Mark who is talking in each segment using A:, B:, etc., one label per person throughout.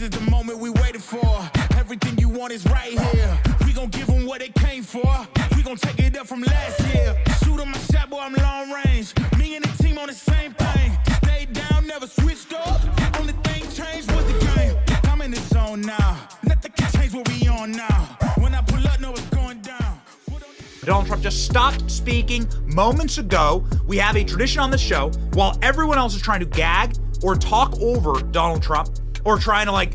A: is the moment we waited for. Everything you want is right here. We gon' give them what they came for. We gon' take it up from last year. Shoot 'em my shot, boy, I'm long range. Me and the team on the same thing. Stayed down, never switched up. Only thing changed was the game. I'm in the zone now. Nothing can change what we on now. When I pull up, know it's going down.
B: Donald Trump just stopped speaking moments ago. We have a tradition on the show while everyone else is trying to gag or talk over Donald Trump or trying to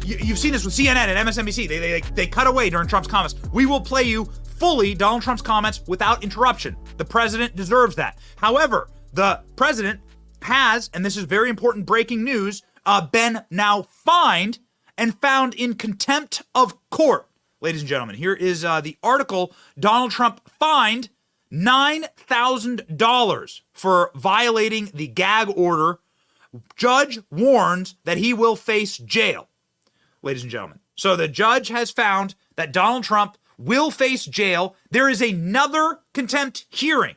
B: you've seen this with CNN and MSNBC. They cut away during Trump's comments. We will play you fully Donald Trump's comments without interruption. The president deserves that. However, the president has, and this is very important breaking news, been now fined and found in contempt of court. Ladies and gentlemen, here is the article. Donald Trump fined $9,000 for violating the gag order. Judge warns that he will face jail. Ladies and gentlemen. So the judge has found that Donald Trump will face jail. There is another contempt hearing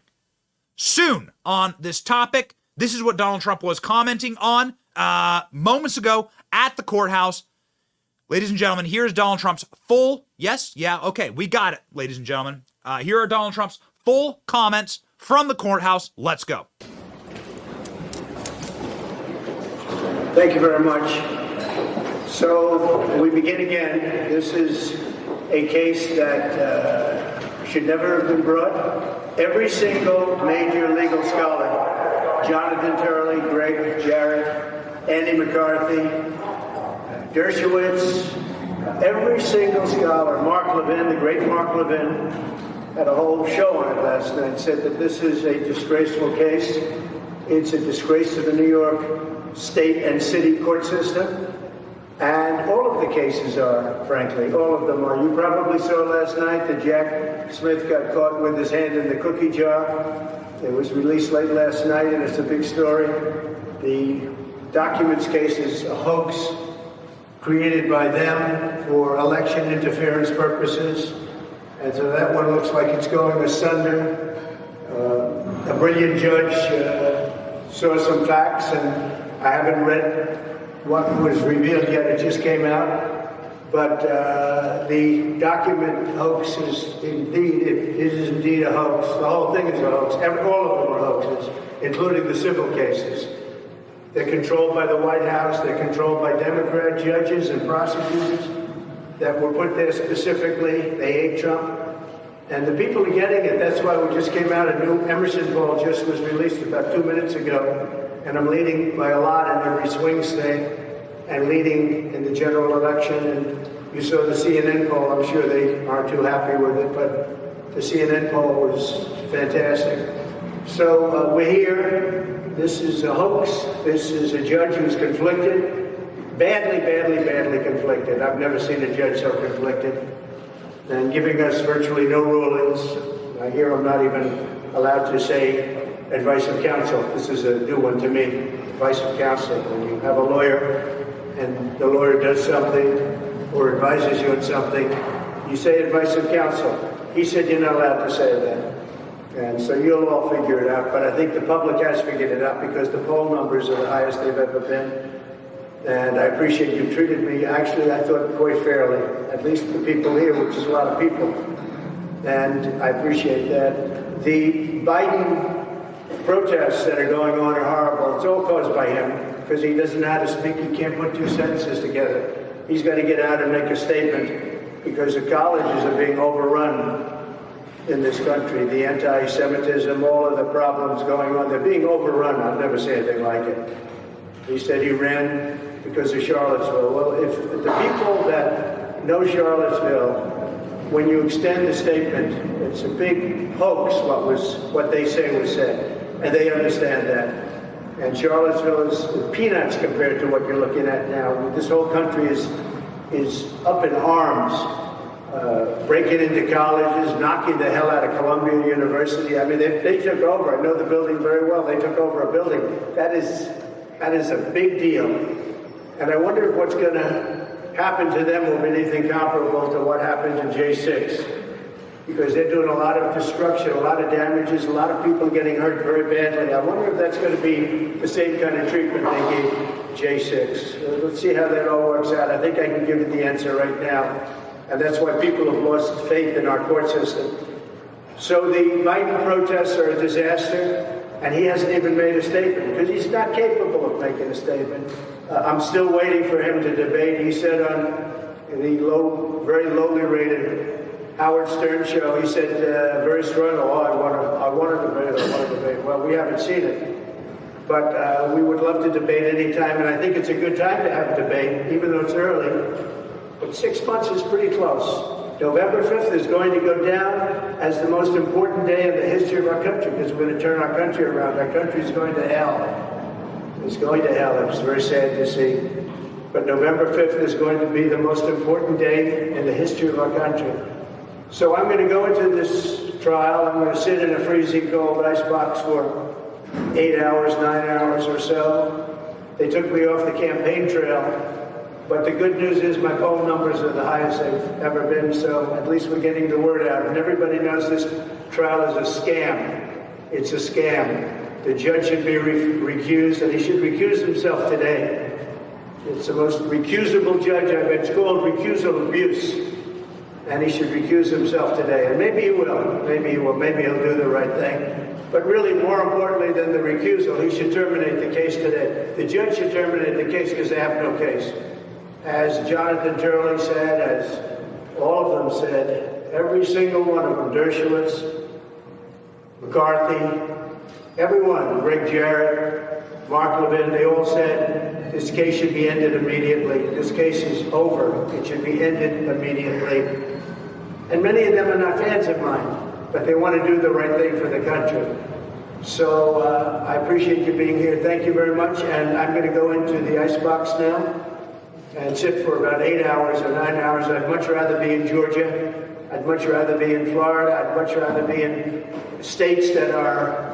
B: soon on this topic. This is what Donald Trump was commenting on moments ago at the courthouse. Ladies and gentlemen, here's Donald Trump's full, yes, yeah, okay, we got it, ladies and gentlemen. Here are Donald Trump's full comments from the courthouse. Let's go.
C: Thank you very much. So we begin again. This is a case that should never have been brought. Every single major legal scholar, Jonathan Turley, Greg Jarrett, Andy McCarthy, Dershowitz, every single scholar, Mark Levin, the great Mark Levin, had a whole show on it last night, said that this is a disgraceful case. It's a disgrace to the New York state and city court system. And all of the cases are, frankly, all of them are. You probably saw last night that Jack Smith got caught with his hand in the cookie jar. It was released late last night, and it's a big story. The documents case is a hoax created by them for election interference purposes. And so that one looks like it's going asunder. A brilliant judge saw some facts, and I haven't read what was revealed yet. It just came out. But the document hoax is indeed a hoax. The whole thing is a hoax. All of them are hoaxes, including the civil cases. They're controlled by the White House. They're controlled by Democrat judges and prosecutors that were put there specifically. They hate Trump. And the people are getting it. That's why we just came out. A new Emerson poll just was released about 2 minutes ago. And I'm leading by a lot in every swing state and leading in the general election. And you saw the CNN poll. I'm sure they aren't too happy with it, but the CNN poll was fantastic. So we're here. This is a hoax. This is a judge who's conflicted. Badly conflicted. I've never seen a judge so conflicted. And giving us virtually no rulings. I hear I'm not even allowed to say advice of counsel. This is a new one to me. Advice of counsel. When you have a lawyer and the lawyer does something or advises you on something, you say advice of counsel. He said you're not allowed to say that. And so you'll all figure it out. But I think the public has figured it out because the poll numbers are the highest they've ever been. And I appreciate you treated me, actually, I thought quite fairly. At least the people here, which is a lot of people. And I appreciate that. The Biden protests that are going on are horrible. It's all caused by him because he doesn't know how to speak. He can't put two sentences together. He's got to get out and make a statement because the colleges are being overrun in this country. The anti-Semitism, all of the problems going on, they're being overrun. I've never seen anything like it. He said he ran because of Charlottesville. Well, if the people that know Charlottesville, when you extend the statement, it's a big hoax what they say was said. And they understand that. And Charlottesville is peanuts compared to what you're looking at now. This whole country is up in arms, breaking into colleges, knocking the hell out of Columbia University. I mean, they took over. I know the building very well. They took over a building. That is a big deal. And I wonder if what's going to happen to them will be anything comparable to what happened to J6. because they're doing a lot of destruction, a lot of damages, a lot of people getting hurt very badly. I wonder if that's going to be the same kind of treatment they gave J6. Let's see how that all works out. I think I can give you the answer right now. And that's why people have lost faith in our court system. So the Biden protests are a disaster, and he hasn't even made a statement because he's not capable of making a statement. I'm still waiting for him to debate. He said on the very lowly rated Howard Stern show, he said very strongly, I want to debate. Well, we haven't seen it. But we would love to debate any time, and I think it's a good time to have a debate, even though it's early. But 6 months is pretty close. November 5th is going to go down as the most important day in the history of our country because we're going to turn our country around. Our country is going to hell. It's going to hell. It's very sad to see. But November 5th is going to be the most important day in the history of our country. So I'm going to go into this trial. I'm going to sit in a freezing cold icebox for 8 hours, 9 hours or so. They took me off the campaign trail. But the good news is my poll numbers are the highest they've ever been, so at least we're getting the word out. And everybody knows this trial is a scam. It's a scam. The judge should be recused, and he should recuse himself today. It's the most recusable judge I've been. It's called recusal abuse. And he should recuse himself today. And maybe he will. Maybe he will. Maybe he'll do the right thing. But really, more importantly than the recusal, he should terminate the case today. The judge should terminate the case because they have no case. As Jonathan Turley said, as all of them said, every single one of them, Dershowitz, McCarthy, everyone, Greg Jarrett, Mark Levin, they all said this case should be ended immediately. This case is over. It should be ended immediately. And many of them are not fans of mine, but they want to do the right thing for the country. So I appreciate you being here. Thank you very much. And I'm going to go into the icebox now and sit for about 8 hours or 9 hours. I'd much rather be in Georgia. I'd much rather be in Florida. I'd much rather be in states that are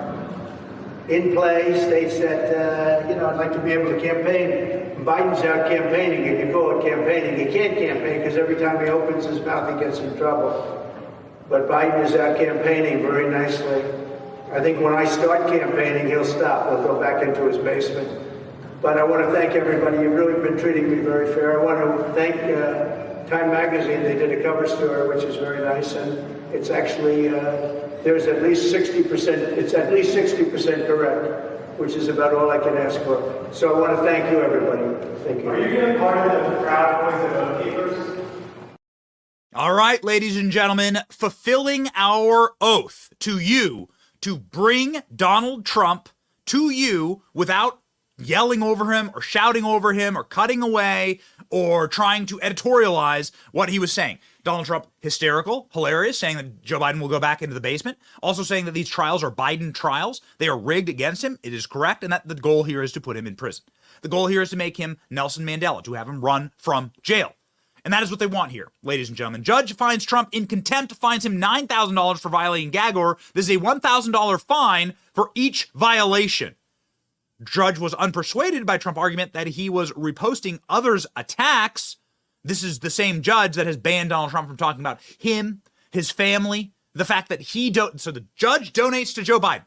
C: in play, states that, I'd like to be able to campaign. Biden's out campaigning, if you call it campaigning. He can't campaign because every time he opens his mouth, he gets in trouble. But Biden is out campaigning very nicely. I think when I start campaigning, he'll stop. He'll go back into his basement. But I want to thank everybody. You've really been treating me very fair. I want to thank Time Magazine. They did a cover story, which is very nice. And it's actually, there's at least 60%, it's at least 60% correct, which is about all I can ask for. So I want to thank you, everybody. Thank you.
D: Are you going to be part of the crowd with the keepers?
B: All right, ladies and gentlemen, fulfilling our oath to you to bring Donald Trump to you without yelling over him or shouting over him or cutting away or trying to editorialize what he was saying. Donald Trump, hysterical, hilarious, saying that Joe Biden will go back into the basement. Also saying that these trials are Biden trials. They are rigged against him. It is correct. And that the goal here is to put him in prison. The goal here is to make him Nelson Mandela, to have him run from jail. And that is what they want here, ladies and gentlemen. Judge finds Trump in contempt, fines him $9,000 for violating gag order. This is a $1,000 fine for each violation. Judge was unpersuaded by Trump argument that he was reposting others' attacks. This is the same judge that has banned Donald Trump from talking about him, his family, the fact that so the judge donates to Joe Biden.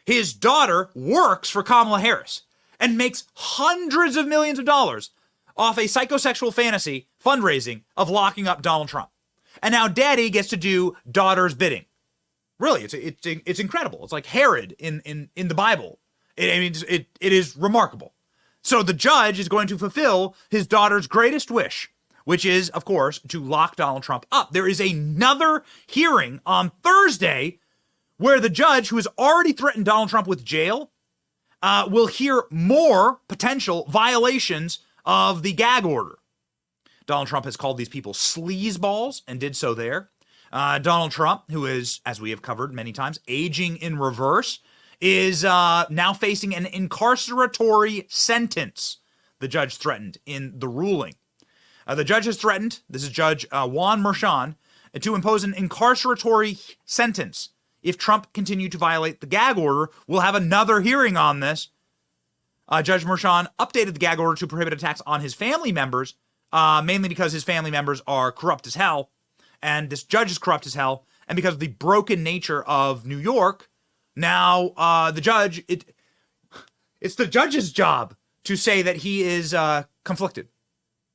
B: His daughter works for Kamala Harris and makes hundreds of millions of dollars off a psychosexual fantasy fundraising of locking up Donald Trump. And now daddy gets to do daughter's bidding. Really, it's incredible. It's like Herod in the Bible. It is remarkable. So the judge is going to fulfill his daughter's greatest wish, which is, of course, to lock Donald Trump up. There is another hearing on Thursday where the judge, who has already threatened Donald Trump with jail, will hear more potential violations of the gag order. Donald Trump has called these people sleazeballs and did so there. Donald Trump, who is, as we have covered many times, aging in reverse, is now facing an incarceratory sentence, the judge threatened in the ruling. The judge has threatened, this is Judge Juan Merchan, to impose an incarceratory sentence if Trump continued to violate the gag order. We'll have another hearing on this. Judge Merchan updated the gag order to prohibit attacks on his family members, mainly because his family members are corrupt as hell, and this judge is corrupt as hell, and because of the broken nature of New York, now the judge, it's the judge's job to say that he is conflicted.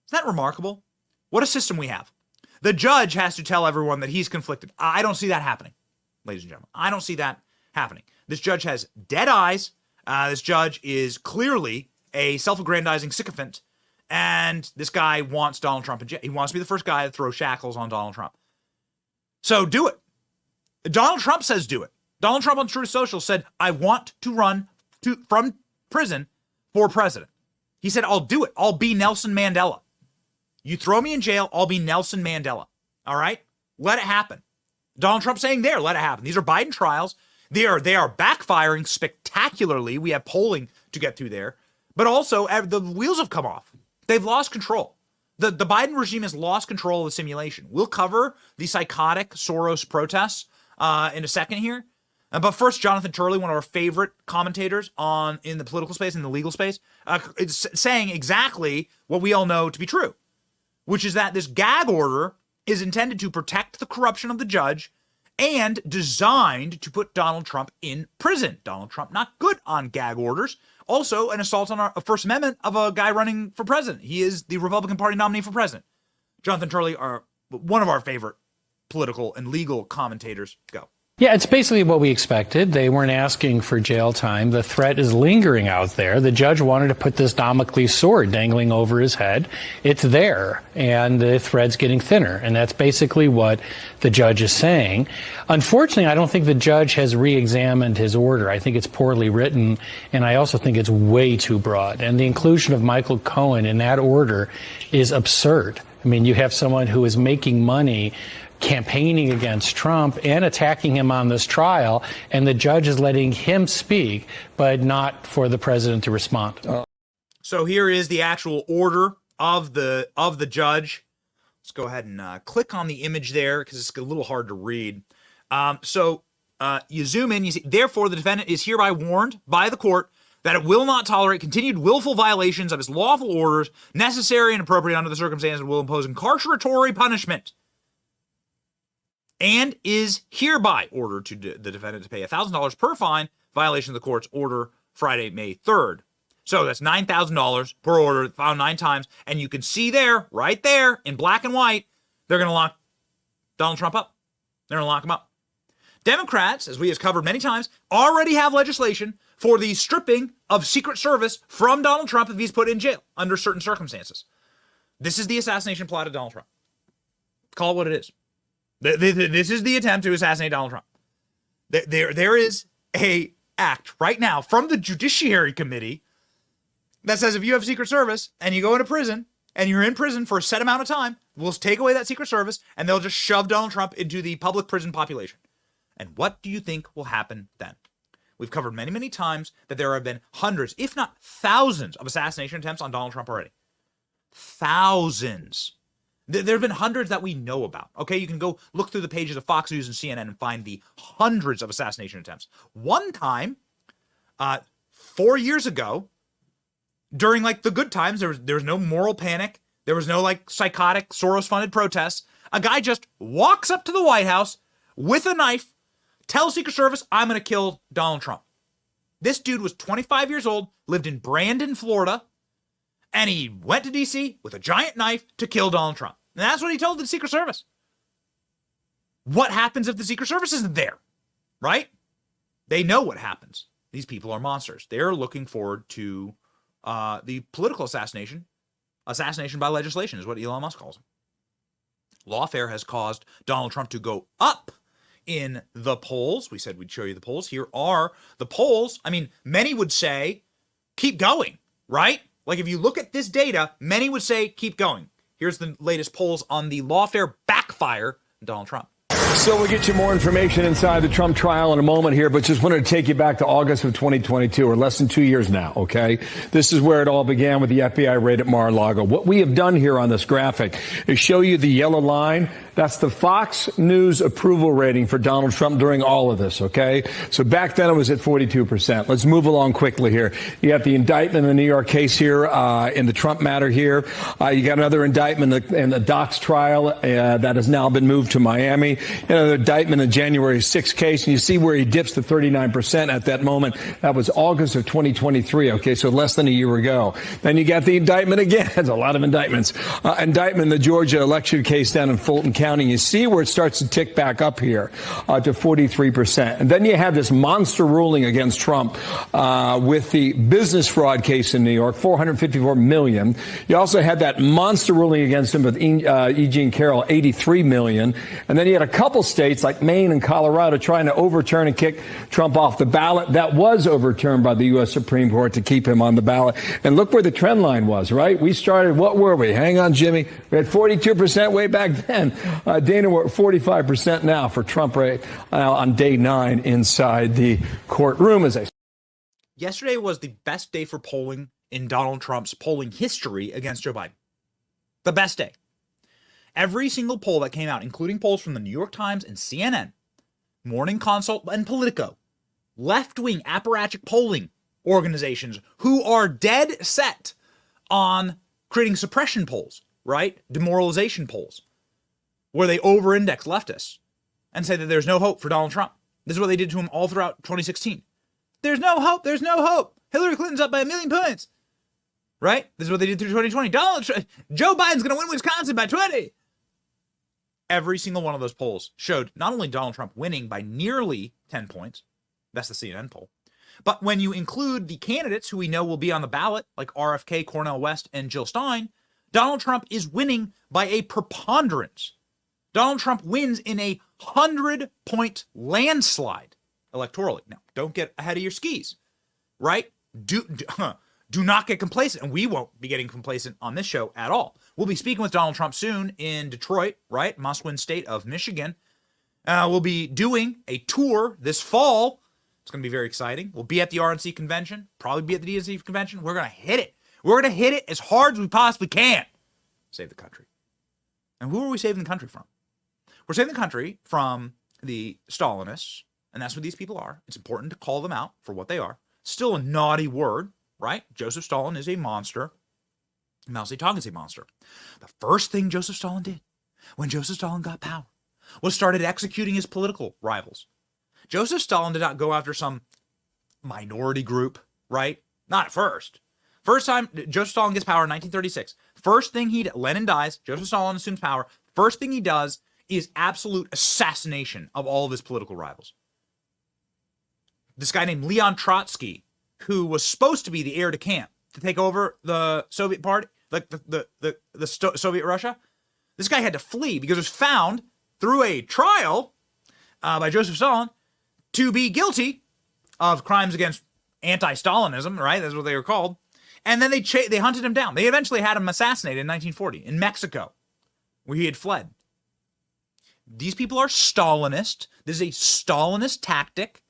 B: Isn't that remarkable? What a system we have. The judge has to tell everyone that he's conflicted. I don't see that happening, ladies and gentlemen. I don't see that happening. This judge has dead eyes. This judge is clearly a self-aggrandizing sycophant, and this guy wants Donald Trump in jail. He wants to be the first guy to throw shackles on Donald Trump. So do it. Donald Trump says do it. Donald Trump on Truth Social said, I want to run from prison for president. He said, I'll do it. I'll be Nelson Mandela. You throw me in jail, I'll be Nelson Mandela. All right? Let it happen. Donald Trump saying there, let it happen. These are Biden trials. They are backfiring spectacularly. We have polling to get through there. But also, the wheels have come off. They've lost control. The Biden regime has lost control of the simulation. We'll cover the psychotic Soros protests in a second here. But first, Jonathan Turley, one of our favorite commentators in the political space, in the legal space, is saying exactly what we all know to be true, which is that this gag order is intended to protect the corruption of the judge and designed to put Donald Trump in prison. Donald Trump not good on gag orders. Also, an assault on a First Amendment of a guy running for president. He is the Republican Party nominee for president. Jonathan Turley are one of our favorite political and legal commentators. Go.
E: Yeah, it's basically what we expected. They weren't asking for jail time. The threat is lingering out there. The judge wanted to put this Damocles sword dangling over his head. It's there, and the thread's getting thinner, and that's basically what the judge is saying. Unfortunately, I don't think the judge has re-examined his order. I think it's poorly written, and I also think it's way too broad. And the inclusion of Michael Cohen in that order is absurd. I mean, you have someone who is making money campaigning against Trump and attacking him on this trial, and the judge is letting him speak, but not for the president to respond.
B: So here is the actual order of the judge. Let's go ahead and click on the image there because it's a little hard to read. So you zoom in, you see, therefore the defendant is hereby warned by the court that it will not tolerate continued willful violations of its lawful orders, necessary and appropriate under the circumstances, and will impose incarceratory punishment, and is hereby ordered to the defendant to pay $1,000 per fine violation of the court's order Friday, May 3rd. So that's $9,000 per order, found 9 times. And you can see there, right there, in black and white, they're going to lock Donald Trump up. They're going to lock him up. Democrats, as we have covered many times, already have legislation for the stripping of Secret Service from Donald Trump if he's put in jail under certain circumstances. This is the assassination plot of Donald Trump. Call it what it is. This is the attempt to assassinate Donald Trump. There is a act right now from the Judiciary Committee that says if you have Secret Service and you go into prison and you're in prison for a set amount of time, we'll take away that Secret Service and they'll just shove Donald Trump into the public prison population. And what do you think will happen then? We've covered many, many times that there have been hundreds, if not thousands, of assassination attempts on Donald Trump already. Thousands. There have been hundreds that we know about. Okay, you can go look through the pages of Fox News and CNN and find the hundreds of assassination attempts. One time, 4 years ago, during like the good times, there was no moral panic. There was no like psychotic Soros-funded protests. A guy just walks up to the White House with a knife, tells Secret Service, I'm going to kill Donald Trump. This dude was 25 years old, lived in Brandon, Florida, and he went to D.C. with a giant knife to kill Donald Trump. And that's what he told the Secret Service. What happens if the Secret Service isn't there? Right? They know what happens. These people are monsters. They're looking forward to the political assassination. Assassination by legislation is what Elon Musk calls them. Lawfare has caused Donald Trump to go up in the polls. We said we'd show you the polls. Here are the polls. I mean, many would say, keep going, right? Like if you look at this data, many would say, keep going. Here's the latest polls on the lawfare backfire Donald Trump.
F: So we'll get you more information inside the Trump trial in a moment here, but just wanted to take you back to August of 2022, or less than 2 years now, okay? This is where it all began with the FBI raid at Mar-a-Lago. What we have done here on this graphic is show you the yellow line That's the Fox News approval rating for Donald Trump during all of this, okay? So back then it was at 42%. Let's move along quickly here. You got the indictment in the New York case here in the Trump matter here. You got another indictment in the Docs trial that has now been moved to Miami. Another indictment in the January 6th case, and you see where he dips to 39% at that moment. That was August of 2023, okay, so less than a year ago. Then you got the indictment again. There's a lot of indictments. Indictment in the Georgia election case down in Fulton County. You see where it starts to tick back up here to 43%. And then you have this monster ruling against Trump with the business fraud case in New York, $454 million. You also had that monster ruling against him with E. Jean Carroll, $83 million. And then you had a couple states like Maine and Colorado trying to overturn and kick Trump off the ballot. That was overturned by the U.S. Supreme Court to keep him on the ballot. And look where the trend line was, right? We started, what were we? Hang on, Jimmy. We had 42% way back then. Dana, we're at 45% now for Trump right on day 9 inside the courtroom.
B: Yesterday was the best day for polling in Donald Trump's polling history against Joe Biden. The best day. Every single poll that came out, including polls from the New York Times and CNN, Morning Consult and Politico, left-wing apparatchik polling organizations who are dead set on creating suppression polls, right? Demoralization polls, where they over-index leftists and say that there's no hope for Donald Trump. This is what they did to him all throughout 2016. There's no hope. There's no hope. Hillary Clinton's up by 1 million points, right? This is what they did through 2020. Joe Biden's going to win Wisconsin by 20. Every single one of those polls showed not only Donald Trump winning by nearly 10 points, that's the CNN poll, but when you include the candidates who we know will be on the ballot, like RFK, Cornel West, and Jill Stein, Donald Trump is winning by a preponderance. Donald Trump wins in a 100-point landslide electorally. Now, don't get ahead of your skis, right? Do not get complacent, and we won't be getting complacent on this show at all. We'll be speaking with Donald Trump soon in Detroit, right? Must-win state of Michigan. We'll be doing a tour this fall. It's going to be very exciting. We'll be at the RNC convention, probably be at the DNC convention. We're going to hit it. We're going to hit it as hard as we possibly can. Save the country. And who are we saving the country from? We're saving the country from the Stalinists, and that's what these people are. It's important to call them out for what they are. Still a naughty word, right? Joseph Stalin is a monster. Mao Zedong is a monster. The first thing Joseph Stalin did when Joseph Stalin got power was started executing his political rivals. Joseph Stalin did not go after some minority group, right? Not at first. First time Joseph Stalin gets power in 1936. First thing Lenin dies, Joseph Stalin assumes power. First thing he does is absolute assassination of all of his political rivals. This guy named Leon Trotsky, who was supposed to be the heir to camp to take over the Soviet party, like the Soviet Russia, this guy had to flee because it was found through a trial by Joseph Stalin to be guilty of crimes against anti-Stalinism, right? That's what they were called. And then they hunted him down. They eventually had him assassinated in 1940 in Mexico, where he had fled. These people are Stalinist. This is a Stalinist tactic.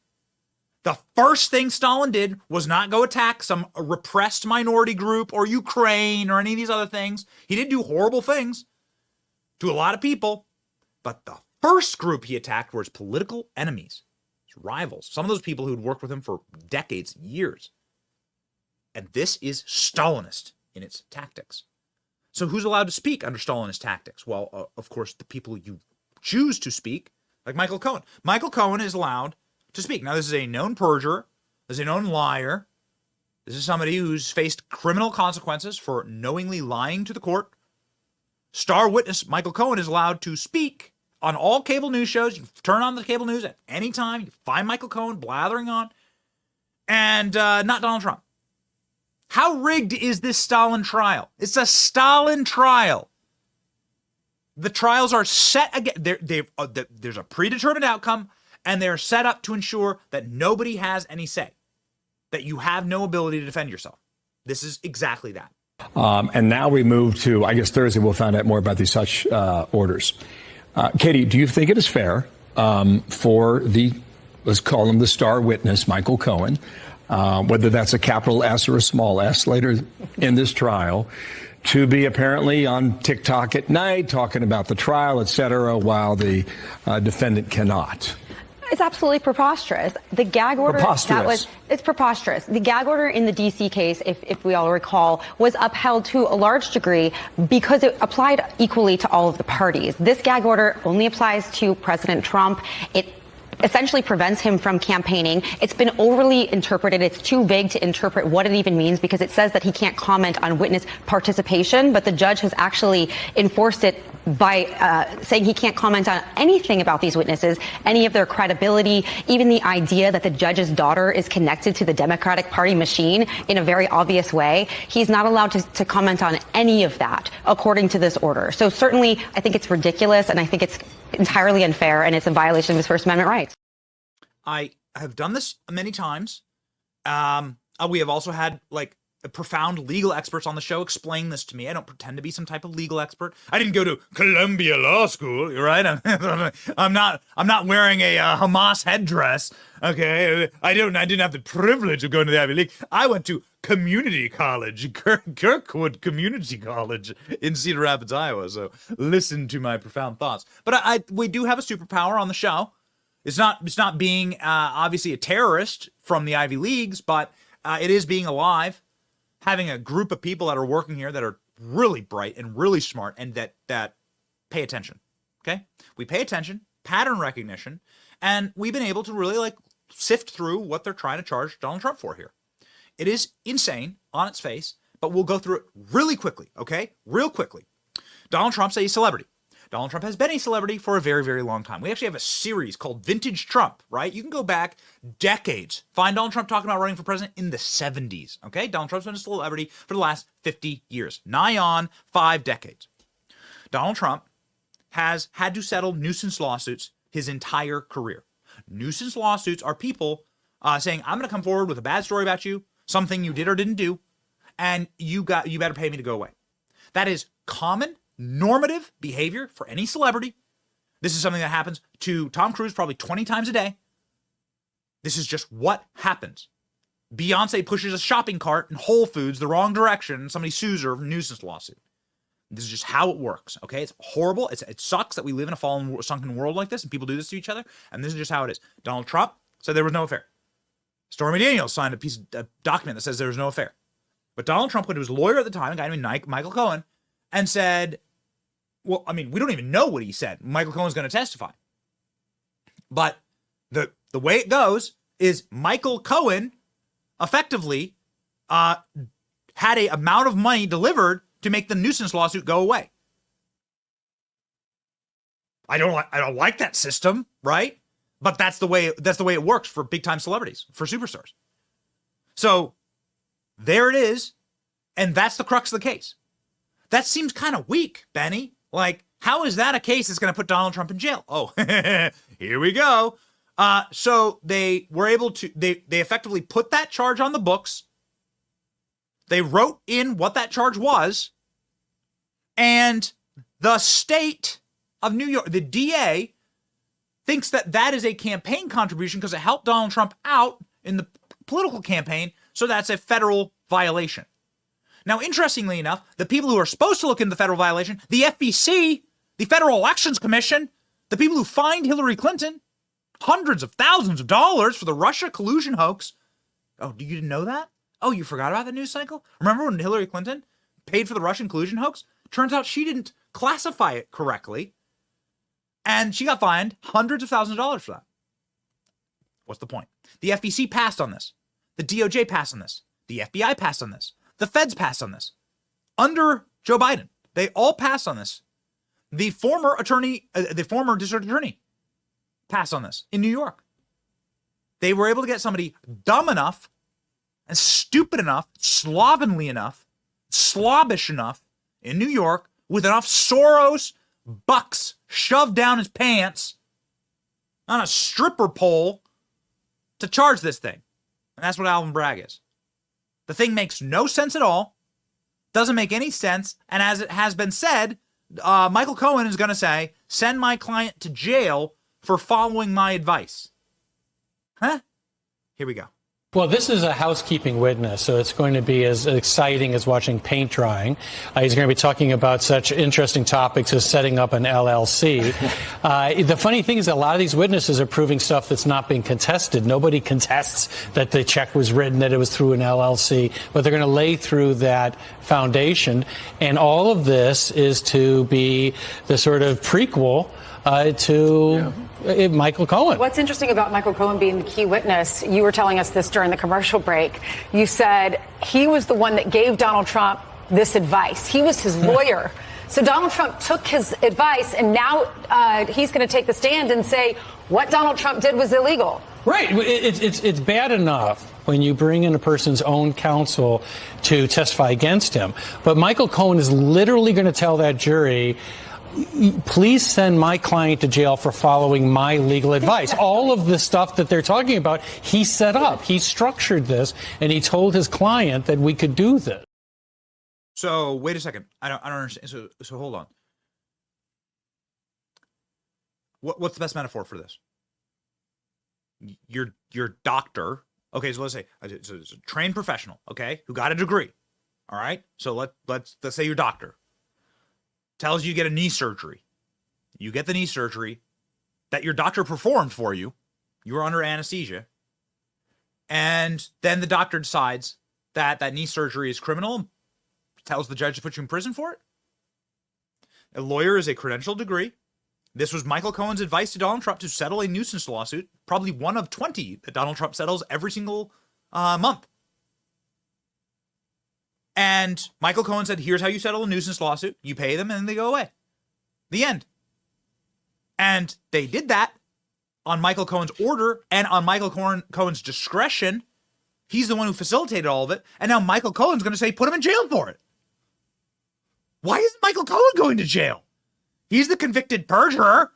B: The first thing Stalin did was not go attack some repressed minority group or Ukraine or any of these other things. He did do horrible things to a lot of people, but the first group he attacked were his political enemies, his rivals, some of those people who had worked with him for decades, years. And this is Stalinist in its tactics. So who's allowed to speak under Stalinist tactics? Well, of course, the people you choose to speak, like Michael Cohen. Michael Cohen is allowed to speak. Now, this is a known perjurer. This is a known liar. This is somebody who's faced criminal consequences for knowingly lying to the court. Star witness Michael Cohen is allowed to speak on all cable news shows. You can turn on the cable news at any time. You can find Michael Cohen blathering on. And not Donald Trump. How rigged is this Stalin trial? It's a Stalin trial. The trials are set again. There's a predetermined outcome, and they're set up to ensure that nobody has any say, that you have no ability to defend yourself. This is exactly that.
F: And now we move to, I guess Thursday, we'll find out more about these such orders. Katie, do you think it is fair for let's call him the star witness, Michael Cohen, whether that's a capital S or a small s later in this trial, to be apparently on TikTok at night, talking about the trial, et cetera, while the defendant cannot.
G: It's absolutely preposterous. The gag order it's preposterous. The gag order in the DC case, if we all recall, was upheld to a large degree because it applied equally to all of the parties. This gag order only applies to President Trump. It essentially prevents him from campaigning. It's been overly interpreted. It's too vague to interpret what it even means because it says that he can't comment on witness participation, but the judge has actually enforced it by saying he can't comment on anything about these witnesses, any of their credibility, even the idea that the judge's daughter is connected to the Democratic Party machine in a very obvious way. He's not allowed to comment on any of that, according to this order. So certainly, I think it's ridiculous, and I think it's entirely unfair, and it's a violation of his First Amendment rights.
B: I have done this many times. We have also had profound legal experts on the show explain this to me. I don't pretend to be some type of legal expert. I didn't go to Columbia Law School, right? I'm not wearing a Hamas headdress. Okay, I didn't have the privilege of going to the Ivy League. I went to community college, Kirkwood Community College in Cedar Rapids, Iowa. So listen to my profound thoughts. But we do have a superpower on the show. It's not being obviously a terrorist from the Ivy Leagues, but it is being alive, having a group of people that are working here that are really bright and really smart and that pay attention. Okay, we pay attention, pattern recognition, and we've been able to really sift through what they're trying to charge Donald Trump for here. It is insane on its face, but we'll go through it really quickly. Okay, real quickly. Donald Trump's a celebrity. Donald Trump has been a celebrity for a very, very long time. We actually have a series called Vintage Trump, right? You can go back decades. Find Donald Trump talking about running for president in the 70s, okay? Donald Trump's been a celebrity for the last 50 years, nigh on 5 decades. Donald Trump has had to settle nuisance lawsuits his entire career. Nuisance lawsuits are people saying, I'm going to come forward with a bad story about you, something you did or didn't do, and you better pay me to go away. That is common normative behavior for any celebrity. This is something that happens to Tom Cruise probably 20 times a day. This is just what happens. Beyonce pushes a shopping cart in Whole Foods the wrong direction and somebody sues her for a nuisance lawsuit. This is just how it works, okay? It's horrible. It sucks that we live in a fallen, sunken world like this and people do this to each other, and this is just how it is. Donald Trump said there was no affair. Stormy Daniels signed a document that says there was no affair. But Donald Trump went to his lawyer at the time, a guy named Michael Cohen, and said, well, I mean, we don't even know what he said. Michael Cohen's going to testify. But the way it goes is Michael Cohen effectively had a amount of money delivered to make the nuisance lawsuit go away. I don't like that system, right? But that's the way it works for big time celebrities, for superstars. So there it is, and that's the crux of the case. That seems kind of weak, Benny. How is that a case that's going to put Donald Trump in jail? Oh, here we go. So they were able to, they effectively put that charge on the books. They wrote in what that charge was. And the state of New York, the DA, thinks that is a campaign contribution because it helped Donald Trump out in the political campaign. So that's a federal violation. Now, interestingly enough, the people who are supposed to look into the federal violation, the FEC, the Federal Elections Commission, the people who fined Hillary Clinton hundreds of thousands of dollars for the Russia collusion hoax. Oh, you didn't know that? Oh, you forgot about the news cycle? Remember when Hillary Clinton paid for the Russian collusion hoax? Turns out she didn't classify it correctly, and she got fined hundreds of thousands of dollars for that. What's the point? The FEC passed on this. The DOJ passed on this. The FBI passed on this. The feds passed on this. Under Joe Biden, they all passed on this. The former district attorney passed on this in New York. They were able to get somebody dumb enough and stupid enough, slovenly enough, slobbish enough in New York with enough Soros bucks shoved down his pants on a stripper pole to charge this thing. And that's what Alvin Bragg is. The thing makes no sense at all, doesn't make any sense, and as it has been said, Michael Cohen is going to say, send my client to jail for following my advice. Huh? Here we go.
E: Well, this is a housekeeping witness, so it's going to be as exciting as watching paint drying. He's going to be talking about such interesting topics as setting up an LLC. The funny thing is a lot of these witnesses are proving stuff that's not being contested. Nobody contests that the check was written, that it was through an LLC, but they're going to lay through that foundation. And all of this is to be the sort of prequel to Michael Cohen.
H: What's interesting about Michael Cohen being the key witness, you were telling us this during the commercial break. You said he was the one that gave Donald Trump this advice. He was his lawyer. So Donald Trump took his advice, and now he's going to take the stand and say what Donald Trump did was illegal.
E: Right. It's bad enough when you bring in a person's own counsel to testify against him. But Michael Cohen is literally going to tell that jury, please send my client to jail for following my legal advice. All of the stuff that they're talking about, he set up. He structured this, and he told his client that we could do this.
B: So wait a second. I don't understand. So hold on. What's the best metaphor for this? Your doctor. Okay, so let's say it's a trained professional. Okay, who got a degree. All right. So let's say your doctor tells you get a knee surgery. You get the knee surgery that your doctor performed for you. You were under anesthesia. And then the doctor decides that knee surgery is criminal, tells the judge to put you in prison for it. A lawyer is a credentialed degree. This was Michael Cohen's advice to Donald Trump to settle a nuisance lawsuit, probably one of 20 that Donald Trump settles every single month. And Michael Cohen said, here's how you settle a nuisance lawsuit. You pay them and then they go away. The end. And they did that on Michael Cohen's order and on Michael Cohen's discretion. He's the one who facilitated all of it. And now Michael Cohen's going to say, put him in jail for it. Why isn't Michael Cohen going to jail? He's the convicted perjurer.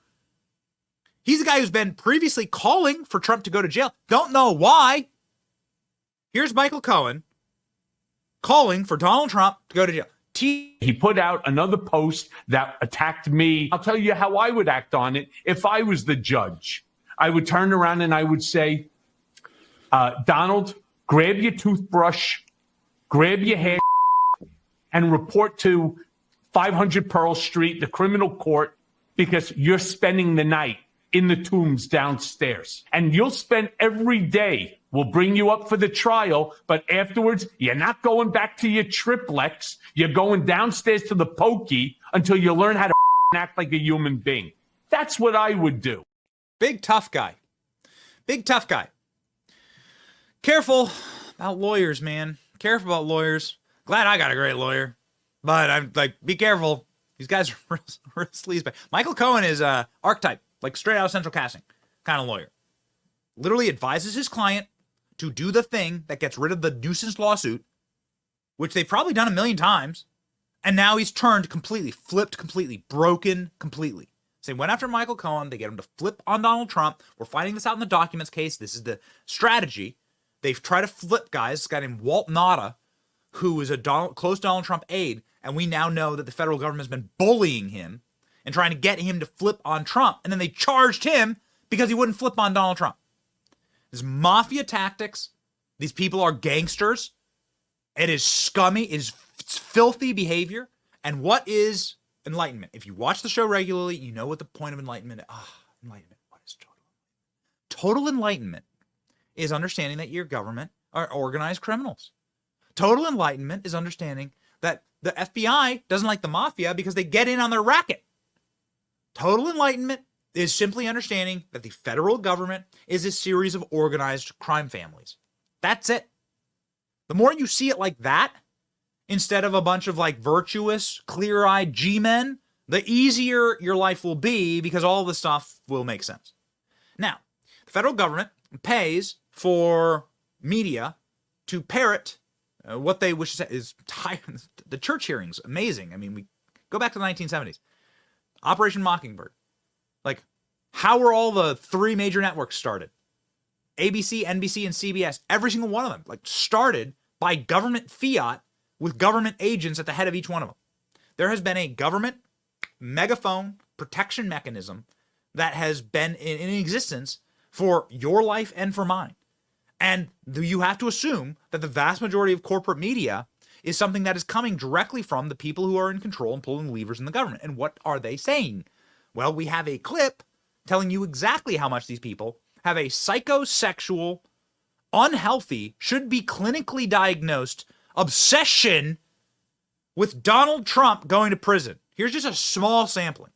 B: He's the guy who's been previously calling for Trump to go to jail. Don't know why. Here's Michael Cohen calling for Donald Trump to go to jail.
I: He put out another post that attacked me. I'll tell you how I would act on it. If I was the judge, I would turn around and I would say, Donald, grab your toothbrush, grab your hair, and report to 500 Pearl Street, the criminal court, because you're spending the night in the tombs downstairs. And you'll spend every day. We'll bring you up for the trial, but afterwards, you're not going back to your triplex. You're going downstairs to the pokey until you learn how to act like a human being. That's what I would do.
B: Big tough guy. Big tough guy. Careful about lawyers, man. Careful about lawyers. Glad I got a great lawyer. But I'm like, be careful. These guys are real sleazebag. Michael Cohen is archetype, like straight out of Central Casting kind of lawyer. Literally advises his client to do the thing that gets rid of the nuisance lawsuit, which they've probably done a million times. And now he's turned completely, flipped completely, broken completely. So they went after Michael Cohen. They get him to flip on Donald Trump. We're finding this out in the documents case. This is the strategy. They've tried to flip guys. This guy named Walt Nauta, who is a close Donald Trump aide. And we now know that the federal government has been bullying him and trying to get him to flip on Trump. And then they charged him because he wouldn't flip on Donald Trump. This mafia tactics. These people are gangsters. It is scummy. It's filthy behavior. And what is enlightenment? If you watch the show regularly, you know what the point of enlightenment is. Enlightenment. What is total enlightenment? Total enlightenment is understanding that your government are organized criminals. Total enlightenment is understanding that the FBI doesn't like the mafia because they get in on their racket. Total enlightenment is simply understanding that the federal government is a series of organized crime families. That's it. The more you see it like that, instead of a bunch of like virtuous, clear-eyed G-men, the easier your life will be because all this stuff will make sense. Now, the federal government pays for media to parrot what they wish to say is the church hearings. Amazing. I mean, we go back to the 1970s. Operation Mockingbird. Like, how were all the three major networks started? ABC, NBC, and CBS. Every single one of them, like, started by government fiat with government agents at the head of each one of them. There has been a government megaphone protection mechanism that has been in existence for your life and for mine. And you have to assume that the vast majority of corporate media is something that is coming directly from the people who are in control and pulling levers in the government. And what are they saying? Well, we have a clip telling you exactly how much these people have a psychosexual, unhealthy, should be clinically diagnosed obsession with Donald Trump going to prison. Here's just a small sampling.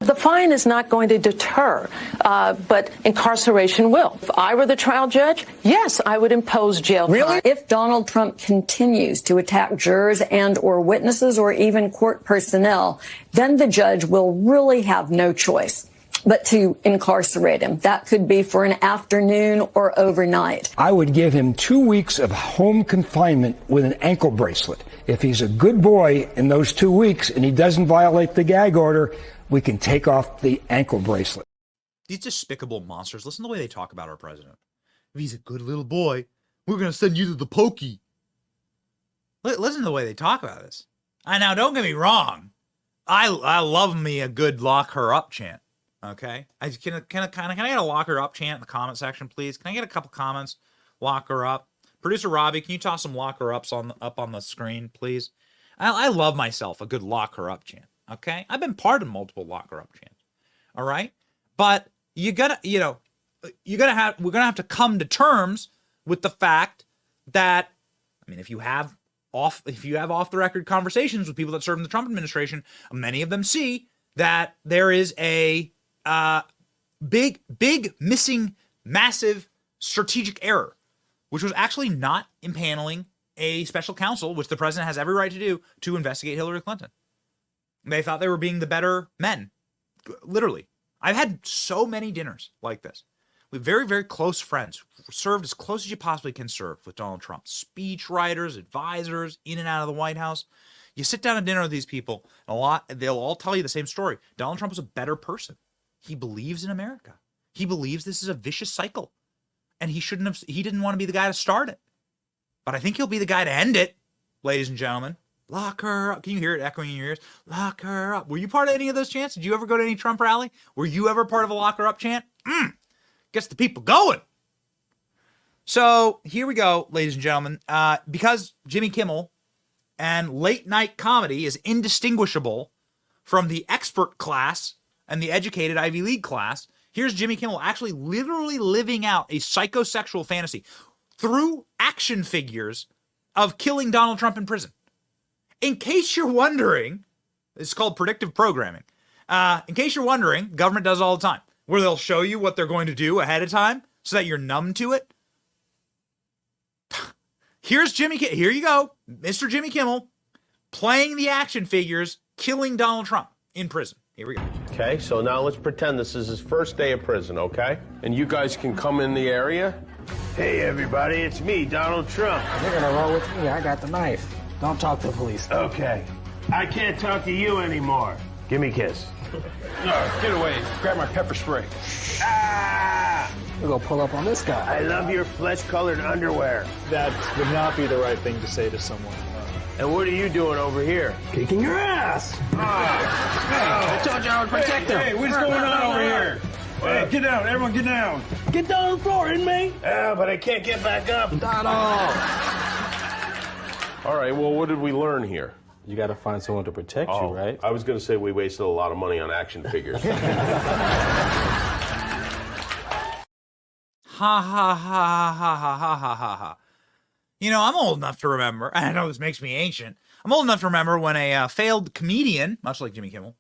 J: The fine is not going to deter, but incarceration will. If I were the trial judge, yes, I would impose jail time.
K: Really? If Donald Trump continues to attack jurors and or witnesses or even court personnel, then the judge will really have no choice but to incarcerate him. That could be for an afternoon or overnight.
L: I would give him 2 weeks of home confinement with an ankle bracelet. If he's a good boy in those 2 weeks and he doesn't violate the gag order, we can take off the ankle bracelet.
B: These despicable monsters. Listen to the way they talk about our president. If he's a good little boy, we're going to send you to the pokey. Listen to the way they talk about this. Now, don't get me wrong. I love me a good lock her up chant. Okay? Can I get a lock her up chant in the comment section, please? Can I get a couple comments? Lock her up. Producer Robbie, can you toss some lock her ups up on the screen, please? I love myself a good lock her up chant. Okay, I've been part of multiple lock her up chants. All right, but we're gonna have to come to terms with the fact that, I mean, if you have off the record conversations with people that serve in the Trump administration, many of them see that there is a big missing, massive strategic error, which was actually not impaneling a special counsel, which the president has every right to do, to investigate Hillary Clinton. They thought they were being the better men. Literally. I've had so many dinners like this with very, very close friends, served as close as you possibly can serve with Donald Trump. Speech writers, advisors, in and out of the White House. You sit down at dinner with these people, they'll all tell you the same story. Donald Trump was a better person. He believes in America. He believes this is a vicious cycle. And he didn't want to be the guy to start it. But I think he'll be the guy to end it, ladies and gentlemen. Lock her up. Can you hear it echoing in your ears? Lock her up. Were you part of any of those chants? Did you ever go to any Trump rally? Were you ever part of a lock her up chant? Gets the people going. So here we go, ladies and gentlemen. Because Jimmy Kimmel and late night comedy is indistinguishable from the expert class and the educated Ivy League class, here's Jimmy Kimmel actually literally living out a psychosexual fantasy through action figures of killing Donald Trump in prison. In case you're wondering, it's called predictive programming. In case you're wondering, government does it all the time, where they'll show you what they're going to do ahead of time so that you're numb to it. Here you go, Mr. Jimmy Kimmel, playing the action figures, killing Donald Trump in prison. Here we go.
M: Okay, so now let's pretend this is his first day of prison, okay? And you guys can come in the area.
C: Hey, everybody, it's me, Donald Trump.
N: You're gonna roll with me. I got the knife. Don't talk to the police.
C: Okay. I can't talk to you anymore. Give me a kiss.
M: No, get away. Grab my pepper spray.
C: Ah!
N: We're gonna pull up on this guy.
C: I love your flesh-colored underwear.
O: That would not be the right thing to say to someone.
C: And what are you doing over here?
N: Kicking your ass.
C: Hey, I told you I would protect him.
M: Hey, what's going on over here? Hey, get down. Everyone get down.
N: Get down on the floor, inmate.
C: Yeah, but I can't get back up.
N: Donald.
M: All right, well, what did we learn here?
O: You got to find someone to protect you, right?
M: I was going to say we wasted a lot of money on action figures.
B: Ha ha ha ha ha ha ha ha ha. You know, I'm old enough to remember, I know this makes me ancient, I'm old enough to remember when a failed comedian, much like Jimmy Kimmel,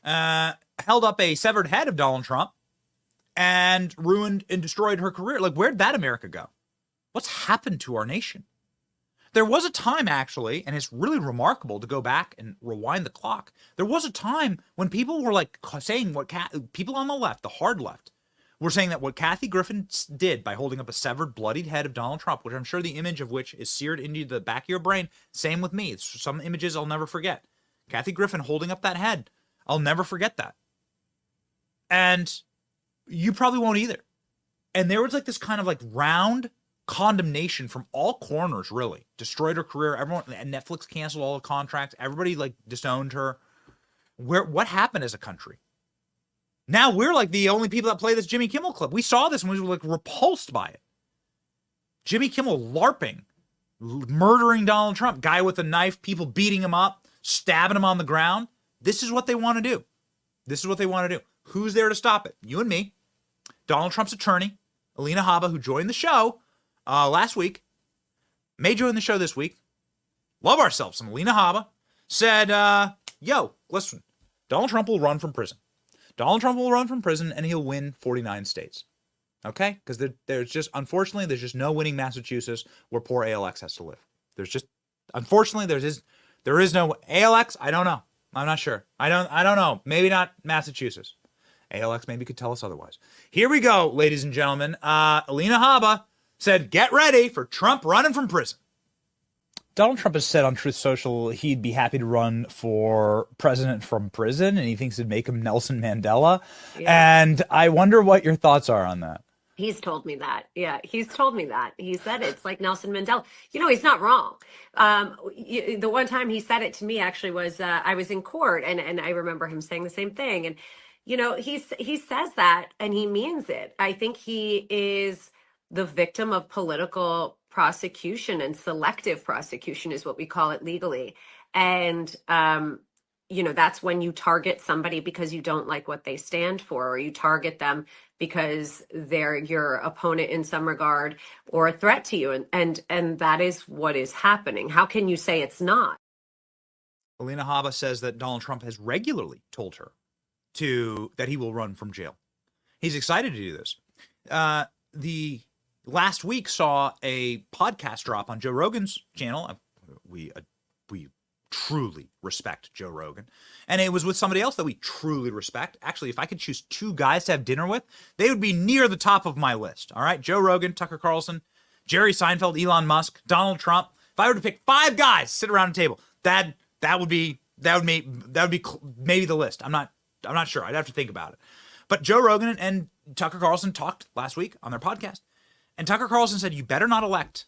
B: held up a severed head of Donald Trump and ruined and destroyed her career. Like, where'd that America go? What's happened to our nation? There was a time, actually, and it's really remarkable to go back and rewind the clock. There was a time when people were like saying what people on the left, the hard left, were saying that what Kathy Griffin did by holding up a severed, bloodied head of Donald Trump, which I'm sure the image of which is seared into the back of your brain. Same with me. It's some images I'll never forget. Kathy Griffin holding up that head. I'll never forget that. And you probably won't either. And there was like this kind of like round condemnation from all corners, really. Destroyed her career. Everyone, and Netflix canceled all the contracts. Everybody like disowned her. What happened as a country? Now we're like the only people that play this Jimmy Kimmel clip. We saw this and we were like repulsed by it. Jimmy Kimmel LARPing, murdering Donald Trump, guy with a knife, people beating him up, stabbing him on the ground. This is what they want to do. This is what they want to do. Who's there to stop it? You and me. Donald Trump's attorney, Alina Habba, who joined the show last week, may join the show this week. Love ourselves some Alina Habba. Said, yo, listen, Donald Trump will run from prison. Donald Trump will run from prison and he'll win 49 states. Okay? Because there's just, unfortunately, there's just no winning Massachusetts where poor ALX has to live. There's just, unfortunately, there is no ALX. I don't know. I'm not sure. I don't know. Maybe not Massachusetts. ALX maybe could tell us otherwise. Here we go, ladies and gentlemen. Alina Habba said, get ready for Trump running from prison.
P: Donald Trump has said on Truth Social he'd be happy to run for president from prison, and he thinks it'd make him Nelson Mandela. Yeah. And I wonder what your thoughts are on that.
Q: He's told me that. Yeah, he's told me that. He said it's like Nelson Mandela. You know, he's not wrong. The one time he said it to me actually was I was in court, and I remember him saying the same thing. And, you know, he says that, and he means it. I think he is the victim of political prosecution, and selective prosecution is what we call it legally. And, you know, that's when you target somebody because you don't like what they stand for, or you target them because they're your opponent in some regard or a threat to you. And that is what is happening. How can you say it's not?
B: Alina Habba says that Donald Trump has regularly told her that he will run from jail. He's excited to do this. The last week saw a podcast drop on Joe Rogan's channel. We truly respect Joe Rogan. And it was with somebody else that we truly respect. Actually, if I could choose two guys to have dinner with, they would be near the top of my list. All right. Joe Rogan, Tucker Carlson, Jerry Seinfeld, Elon Musk, Donald Trump. If I were to pick 5 guys to sit around a table, that would be maybe the list. I'm not sure. I'd have to think about it. But Joe Rogan and Tucker Carlson talked last week on their podcast. And Tucker Carlson said, you better not elect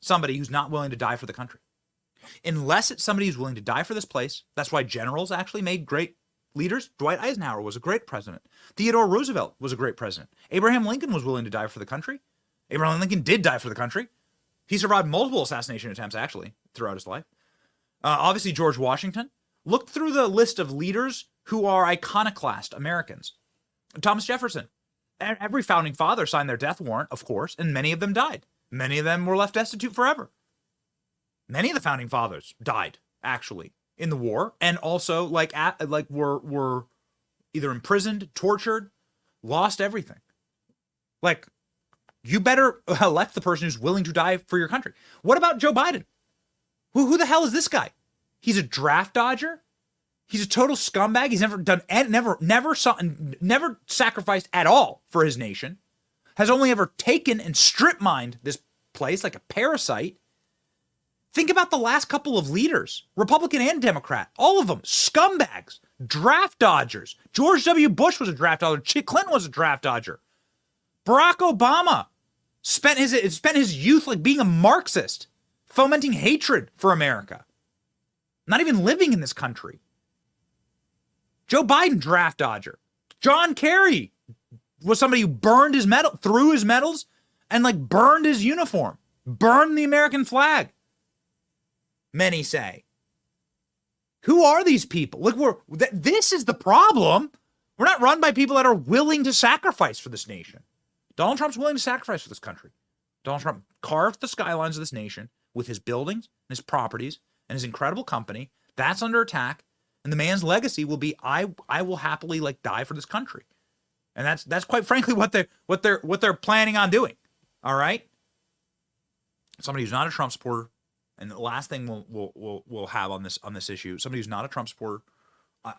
B: somebody who's not willing to die for the country. Unless it's somebody who's willing to die for this place. That's why generals actually made great leaders. Dwight Eisenhower was a great president. Theodore Roosevelt was a great president. Abraham Lincoln was willing to die for the country. Abraham Lincoln did die for the country. He survived multiple assassination attempts, actually, throughout his life. Obviously, George Washington. Look through the list of leaders who are iconoclast Americans. Thomas Jefferson. Every founding father signed their death warrant, of course, and many of them died. Many of them were left destitute forever. Many of the founding fathers died, actually, in the war, and also were either imprisoned, tortured, lost everything. Like, you better elect the person who's willing to die for your country. What about Joe Biden? Who the hell is this guy? He's a draft dodger. He's a total scumbag. He's never sacrificed at all for his nation. Has only ever taken and strip mined this place like a parasite. Think about the last couple of leaders, Republican and Democrat, all of them scumbags, draft dodgers. George W. Bush was a draft dodger. Clinton was a draft dodger. Barack Obama spent his youth like being a Marxist, fomenting hatred for America, not even living in this country. Joe Biden, draft dodger. John Kerry was somebody who burned his medal, threw his medals, and like burned his uniform, burned the American flag. Many say. Who are these people? Look, this is the problem. We're not run by people that are willing to sacrifice for this nation. Donald Trump's willing to sacrifice for this country. Donald Trump carved the skylines of this nation with his buildings and his properties and his incredible company. That's under attack. And the man's legacy will be, I will happily like die for this country. And that's quite frankly what they're planning on doing. All right. Somebody who's not a Trump supporter. And the last thing we'll have on this issue, somebody who's not a Trump supporter,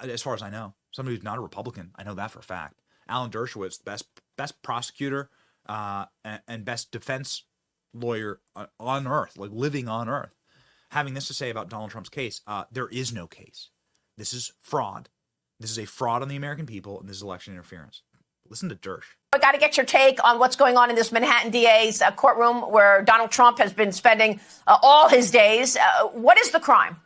B: as far as I know, somebody who's not a Republican, I know that for a fact. Alan Dershowitz, best prosecutor and best defense lawyer on earth, like living on earth, having this to say about Donald Trump's case. There is no case. This is fraud. This is a fraud on the American people, and this is election interference. Listen to Dersh.
R: I got to get your take on what's going on in this Manhattan DA's courtroom where Donald Trump has been spending all his days. What is the crime?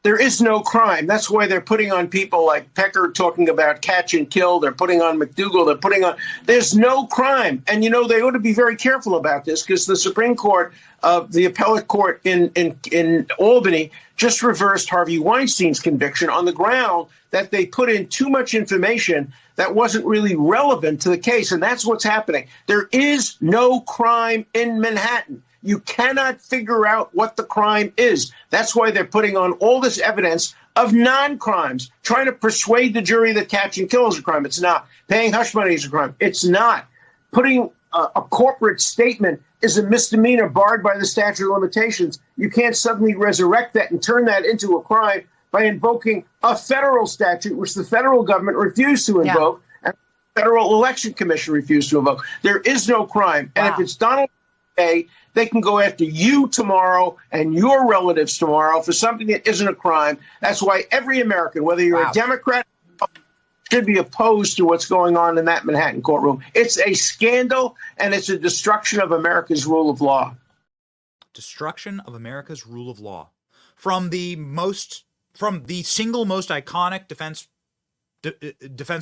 C: there is no crime. That's why they're putting on people like Pecker talking about catch and kill. They're putting on McDougal. There's no crime. And, you know, they ought to be very careful about this because the Supreme Court, the appellate court in Albany, just reversed Harvey Weinstein's conviction on the ground that they put in too much information that wasn't really relevant to the case. And that's what's happening. There is no crime in Manhattan. You cannot figure out what the crime is. That's why they're putting on all this evidence of non-crimes, trying to persuade the jury that catch and kill is a crime. It's not. Paying hush money is a crime. It's not. Putting a corporate statement is a misdemeanor barred by the statute of limitations. You can't suddenly resurrect that and turn that into a crime by invoking a federal statute, which the federal government refused to invoke, and the Federal Election Commission refused to invoke. There is no crime. And if it's Donald Trump, they can go after you tomorrow and your relatives tomorrow for something that isn't a crime. That's why every American, whether you're a Democrat, should be opposed to what's going on in that Manhattan courtroom. It's a scandal, and it's a destruction of America's rule of law.
B: Destruction of America's rule of law. From the single most iconic defense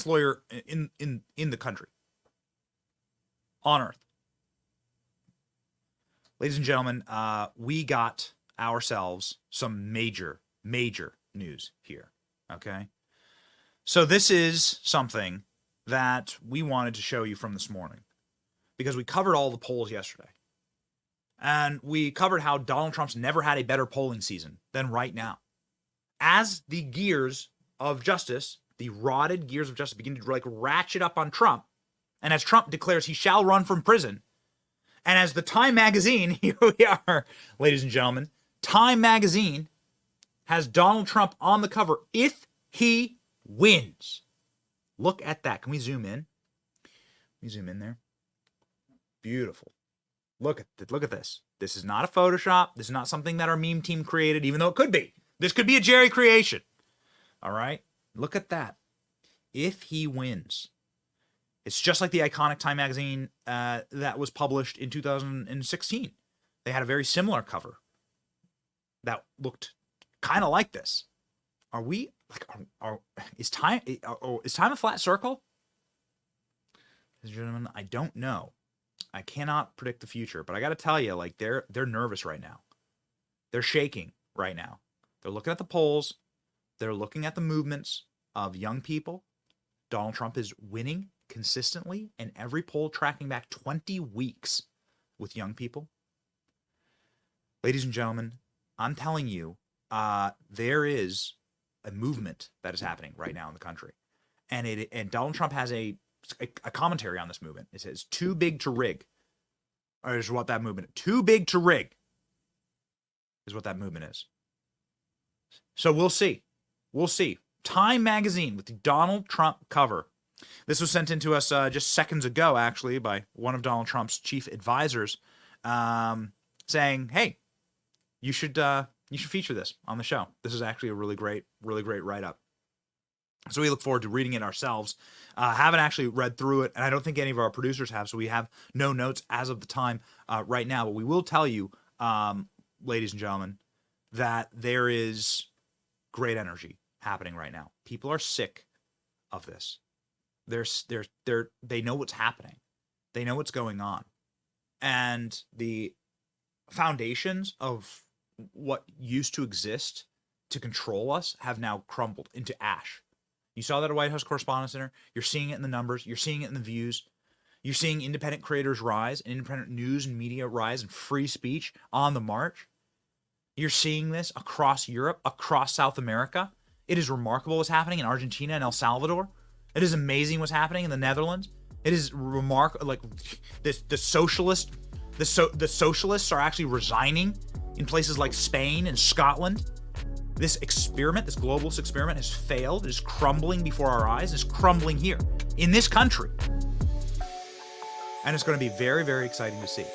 B: lawyer in the country on earth. Ladies and gentlemen, we got ourselves some major news here, okay? So this is something that we wanted to show you from this morning because we covered all the polls yesterday. And we covered how Donald Trump's never had a better polling season than right now. As the gears of justice, the rotted gears of justice begin to ratchet up on Trump, and as Trump declares he shall run from prison, and as the Time magazine, here we are, ladies and gentlemen, Time magazine has Donald Trump on the cover if he wins. Look at that. Can we zoom in? Can we zoom in there? Beautiful. Look at this. This is not a Photoshop. This is not something that our meme team created, even though it could be. This could be a Jerry creation. All right? Look at that. If he wins. It's just like the iconic Time magazine that was published in 2016. They had a very similar cover that looked kind of like this. Are we is time a flat circle? Ladies and gentlemen, I don't know. I cannot predict the future, but I got to tell you, like they're nervous right now. They're shaking right now. They're looking at the polls. They're looking at the movements of young people. Donald Trump is winning consistently in every poll tracking back 20 weeks with young people. Ladies and gentlemen, I'm telling you, there is a movement that is happening right now in the country. And Donald Trump has a commentary on this movement. It says, too big to rig. Or is what that movement is. Too big to rig is what that movement is. So we'll see. We'll see. Time magazine with the Donald Trump cover. This was sent in to us just seconds ago, actually, by one of Donald Trump's chief advisors, saying, "Hey, you should feature this on the show. This is actually a really great write-up." So we look forward to reading it ourselves. Haven't actually read through it, and I don't think any of our producers have, so we have no notes as of the time right now. But we will tell you, ladies and gentlemen, that there is great energy happening right now. People are sick of this. They know what's happening. They know what's going on. And the foundations of what used to exist to control us have now crumbled into ash. You saw that at White House Correspondents' Center. You're seeing it in the numbers. You're seeing it in the views. You're seeing independent creators rise, and independent news and media rise, and free speech on the march. You're seeing this across Europe, across South America. It is remarkable what's happening in Argentina and El Salvador. It is amazing what's happening in the Netherlands. It is remarkable. Like the socialists are actually resigning in places like Spain and Scotland. This experiment, this globalist experiment, has failed. It is crumbling before our eyes. It's crumbling here in this country, and it's going to be very, very exciting to see.